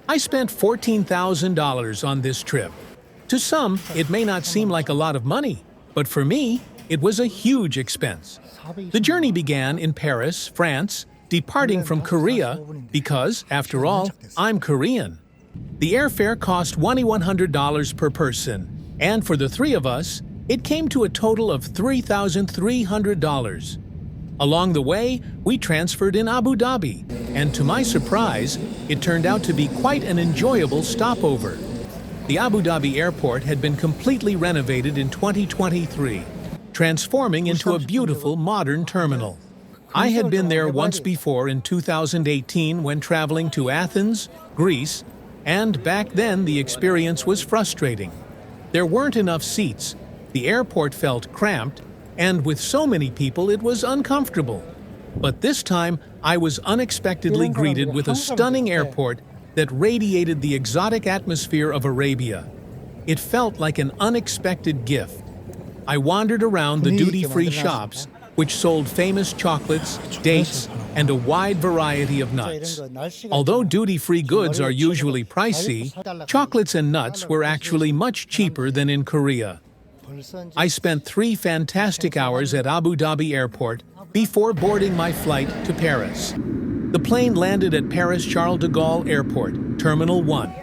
I spent $14,000 on this trip. To some, it may not seem like a lot of money, but for me, it was a huge expense. The journey began in Paris, France, departing from Korea because, after all, I'm Korean. The airfare cost $2,100 per person, and for the three of us, it came to a total of $3,300. Along the way, we transferred in Abu Dhabi, and to my surprise, it turned out to be quite an enjoyable stopover. The Abu Dhabi airport had been completely renovated in 2023, transforming into a beautiful modern terminal. I had been there once before in 2018 when traveling to Athens, Greece, and back then the experience was frustrating. There weren't enough seats, the airport felt cramped, and with so many people it was uncomfortable. But this time, I was unexpectedly greeted with a stunning airport that radiated the exotic atmosphere of Arabia. It felt like an unexpected gift. I wandered around the duty-free shops, which sold famous chocolates, dates, and a wide variety of nuts. Although duty-free goods are usually pricey, chocolates and nuts were actually much cheaper than in Korea. I spent 3 fantastic hours at Abu Dhabi Airport before boarding my flight to Paris. The plane landed at Paris Charles de Gaulle Airport, Terminal 1,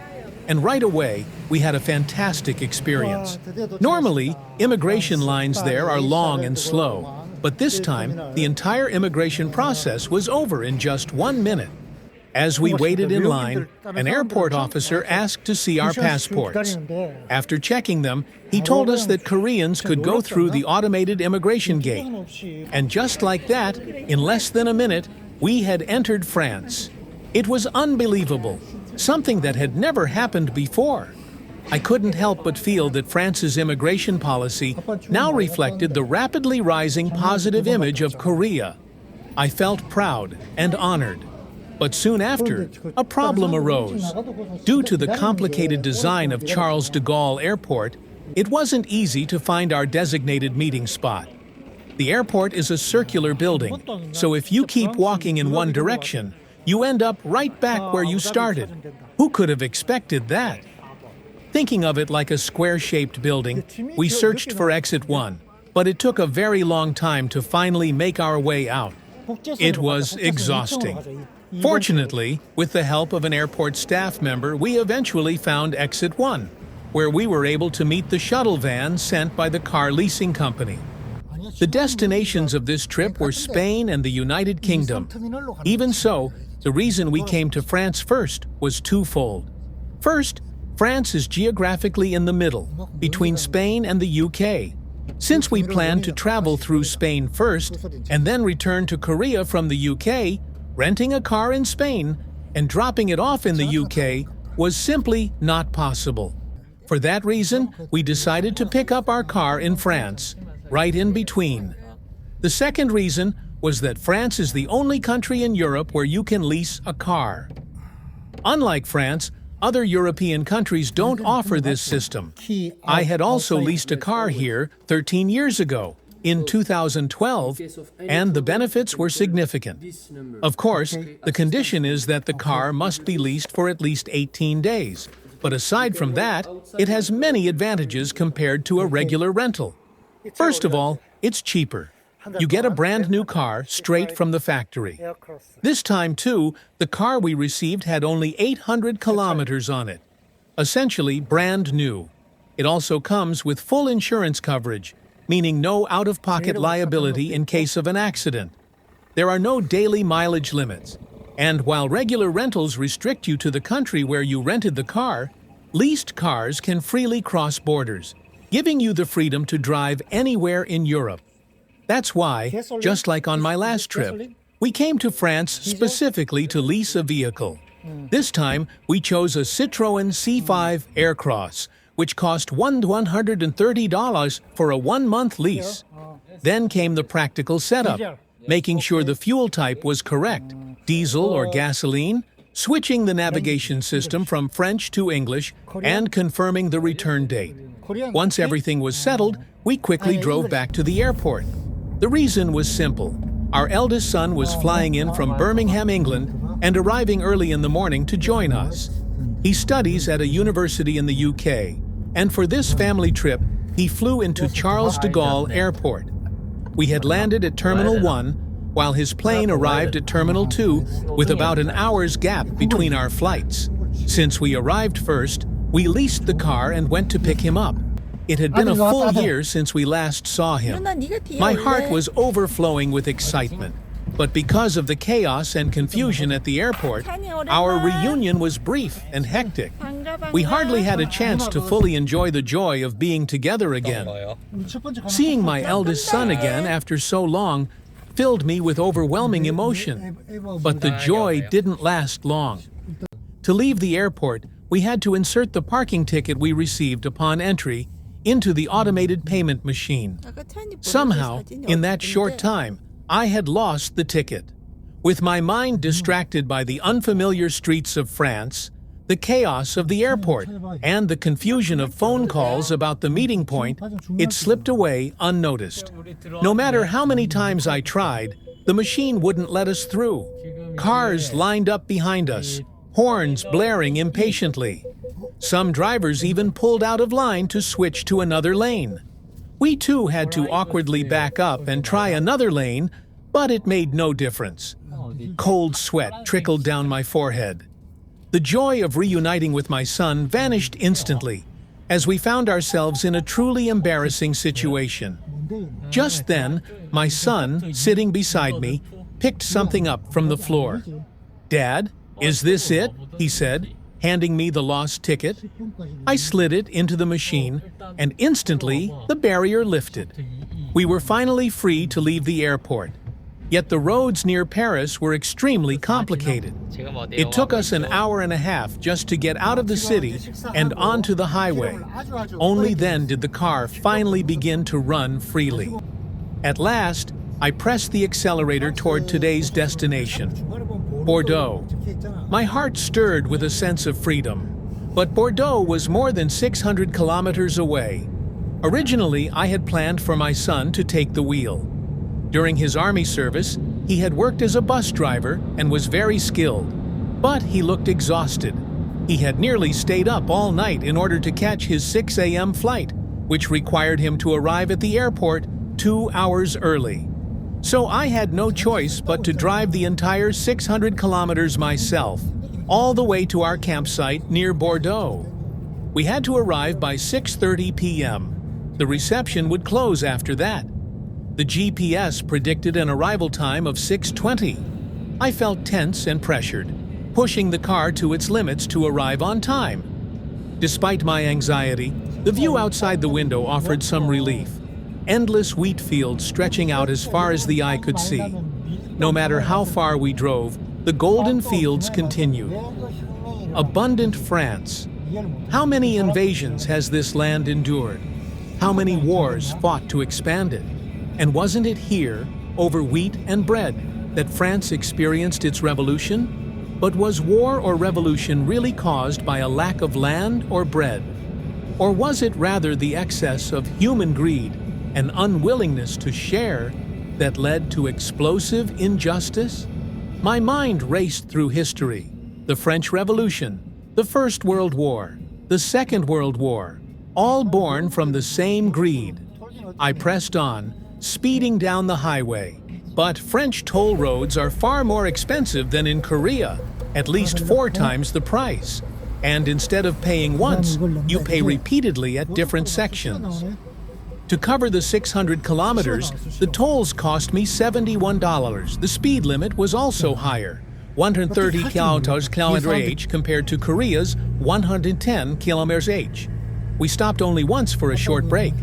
and right away, we had a fantastic experience. Normally, immigration lines there are long and slow, but this time, the entire immigration process was over in just 1 minute. As we waited in line, an airport officer asked to see our passports. After checking them, he told us that Koreans could go through the automated immigration gate. And just like that, in less than a minute, we had entered France. It was unbelievable, something that had never happened before. I couldn't help but feel that France's immigration policy now reflected the rapidly rising positive image of Korea. I felt proud and honored. But soon after, a problem arose. Due to the complicated design of Charles de Gaulle Airport, it wasn't easy to find our designated meeting spot. The airport is a circular building, so if you keep walking in one direction, you end up right back where you started. Who could have expected that? Thinking of it like a square-shaped building, we searched for exit 1, but it took a very long time to finally make our way out. It was exhausting. Fortunately, with the help of an airport staff member, we eventually found exit 1, where we were able to meet the shuttle van sent by the car leasing company. The destinations of this trip were Spain and the United Kingdom. Even so, the reason we came to France first was twofold. First, France is geographically in the middle, between Spain and the UK. Since we planned to travel through Spain first and then return to Korea from the UK, renting a car in Spain and dropping it off in the UK was simply not possible. For that reason, we decided to pick up our car in France, right in between. The second reason was that France is the only country in Europe where you can lease a car. Unlike France, other European countries don't offer this system. I had also leased a car here 13 years ago, in 2012, and the benefits were significant. Of course, the condition is that the car must be leased for at least 18 days. But aside from that, it has many advantages compared to a regular rental. First of all, it's cheaper. You get a brand new car straight from the factory. This time, too, the car we received had only 800 kilometers on it. Essentially brand new. It also comes with full insurance coverage, meaning no out-of-pocket liability in case of an accident. There are no daily mileage limits. And while regular rentals restrict you to the country where you rented the car, leased cars can freely cross borders, giving you the freedom to drive anywhere in Europe. That's why, just like on my last trip, we came to France specifically to lease a vehicle. This time, we chose a Citroën C5 Aircross, which cost $130 for a 1-month lease. Then came the practical setup, making sure the fuel type was correct, diesel or gasoline, switching the navigation system from French to English, and confirming the return date. Once everything was settled, we quickly drove back to the airport. The reason was simple. Our eldest son was flying in from Birmingham, England, and arriving early in the morning to join us. He studies at a university in the UK, and for this family trip, he flew into Charles de Gaulle Airport. We had landed at Terminal 1, while his plane arrived at Terminal 2 with about an hour's gap between our flights. Since we arrived first, we leased the car and went to pick him up. It had been a full year since we last saw him. My heart was overflowing with excitement. But because of the chaos and confusion at the airport, our reunion was brief and hectic. We hardly had a chance to fully enjoy the joy of being together again. Seeing my eldest son again after so long filled me with overwhelming emotion. But the joy didn't last long. To leave the airport, we had to insert the parking ticket we received upon entry into the automated payment machine. Somehow, in that short time, I had lost the ticket. With my mind distracted by the unfamiliar streets of France, the chaos of the airport, and the confusion of phone calls about the meeting point, it slipped away unnoticed. No matter how many times I tried, the machine wouldn't let us through. Cars lined up behind us, horns blaring impatiently. Some drivers even pulled out of line to switch to another lane. We too had to awkwardly back up and try another lane, but it made no difference. Cold sweat trickled down my forehead. The joy of reuniting with my son vanished instantly, as we found ourselves in a truly embarrassing situation. Just then, my son, sitting beside me, picked something up from the floor. "Dad, is this it?" he said, handing me the lost ticket. I slid it into the machine, and instantly the barrier lifted. We were finally free to leave the airport. Yet the roads near Paris were extremely complicated. It took us an hour and a half just to get out of the city and onto the highway. Only then did the car finally begin to run freely. At last, I pressed the accelerator toward today's destination, Bordeaux. My heart stirred with a sense of freedom. But Bordeaux was more than 600 kilometers away. Originally, I had planned for my son to take the wheel. During his army service, he had worked as a bus driver and was very skilled. But he looked exhausted. He had nearly stayed up all night in order to catch his 6 a.m. flight, which required him to arrive at the airport 2 hours early. So I had no choice but to drive the entire 600 kilometers myself, all the way to our campsite near Bordeaux. We had to arrive by 6:30 p.m. The reception would close after that. The GPS predicted an arrival time of 6:20. I felt tense and pressured, pushing the car to its limits to arrive on time. Despite my anxiety, the view outside the window offered some relief. Endless wheat fields stretching out as far as the eye could see. No matter how far we drove, the golden fields continued. Abundant France. How many invasions has this land endured? How many wars fought to expand it? And wasn't it here, over wheat and bread, that France experienced its revolution? But was war or revolution really caused by a lack of land or bread? Or was it rather the excess of human greed and unwillingness to share that led to explosive injustice? My mind raced through history. The French Revolution, the First World War, the Second World War, all born from the same greed. I pressed on, speeding down the highway. But French toll roads are far more expensive than in Korea, at least 4 times the price. And instead of paying once, you pay repeatedly at different sections. To cover the 600 kilometers, the tolls cost me $71. The speed limit was also higher, 130 km/h compared to Korea's 110 km/h. We stopped only once for a short break.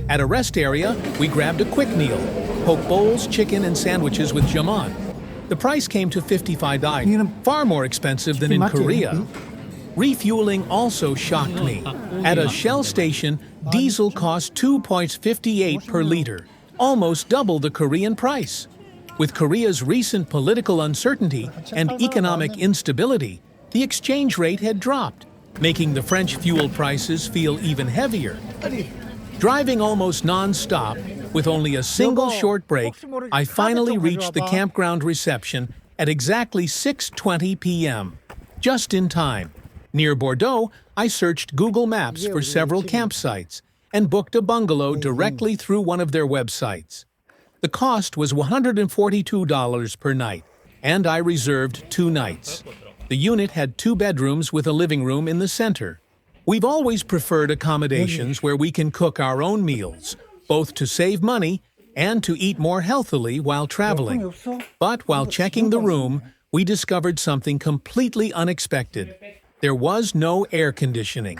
At a rest area, we grabbed a quick meal, poke bowls, chicken, and sandwiches with jamon. The price came to $55, far more expensive than in Korea. Refueling also shocked me. At a Shell station, diesel cost 2.58 per liter, almost double the Korean price. With Korea's recent political uncertainty and economic instability, the exchange rate had dropped, making the French fuel prices feel even heavier. Driving almost non-stop, with only a single short break, I finally reached the campground reception at exactly 6:20 p.m. Just in time. Near Bordeaux, I searched Google Maps for several campsites and booked a bungalow directly through one of their websites. The cost was $142 per night, and I reserved 2 nights. The unit had 2 bedrooms with a living room in the center. We've always preferred accommodations where we can cook our own meals, both to save money and to eat more healthily while traveling. But while checking the room, we discovered something completely unexpected. There was no air conditioning.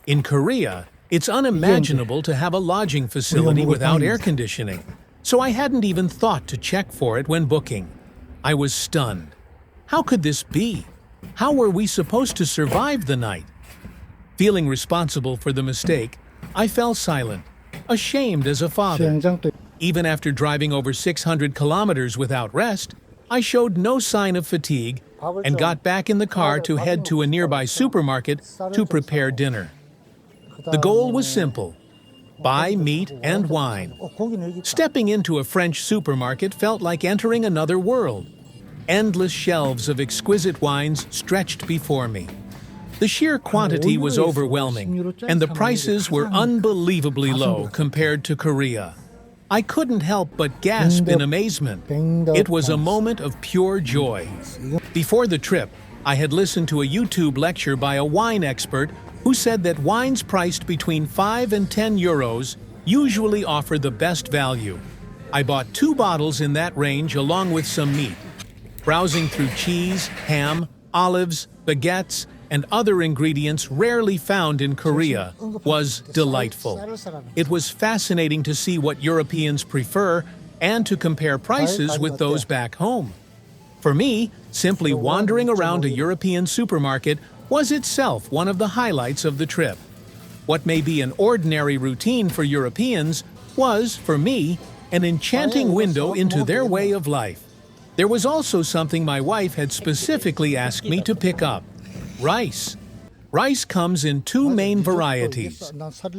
In Korea, it's unimaginable to have a lodging facility without air conditioning, so I hadn't even thought to check for it when booking. I was stunned. How could this be? How were we supposed to survive the night? Feeling responsible for the mistake, I fell silent, ashamed as a father. Even after driving over 600 kilometers without rest, I showed no sign of fatigue and got back in the car to head to a nearby supermarket to prepare dinner. The goal was simple: buy meat and wine. Stepping into a French supermarket felt like entering another world. Endless shelves of exquisite wines stretched before me. The sheer quantity was overwhelming, and the prices were unbelievably low compared to Korea. I couldn't help but gasp in amazement. It was a moment of pure joy. Before the trip, I had listened to a YouTube lecture by a wine expert who said that wines priced between 5 and 10 euros usually offer the best value. I bought 2 bottles in that range along with some meat. Browsing through cheese, ham, olives, baguettes, and other ingredients rarely found in Korea was delightful. It was fascinating to see what Europeans prefer and to compare prices with those back home. For me, simply wandering around a European supermarket was itself one of the highlights of the trip. What may be an ordinary routine for Europeans was, for me, an enchanting window into their way of life. There was also something my wife had specifically asked me to pick up: rice. Rice comes in 2 main varieties,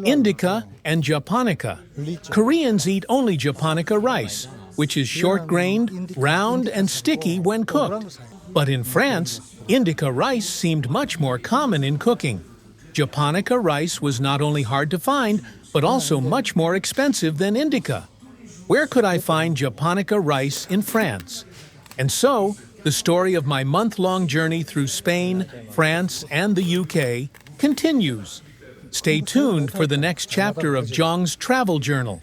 Indica and Japonica. Koreans eat only Japonica rice, which is short-grained, round, and sticky when cooked. But in France, Indica rice seemed much more common in cooking. Japonica rice was not only hard to find, but also much more expensive than Indica. Where could I find Japonica rice in France? And so, the story of my month-long journey through Spain, France, and the UK continues. Stay tuned for the next chapter of Jong's travel journal.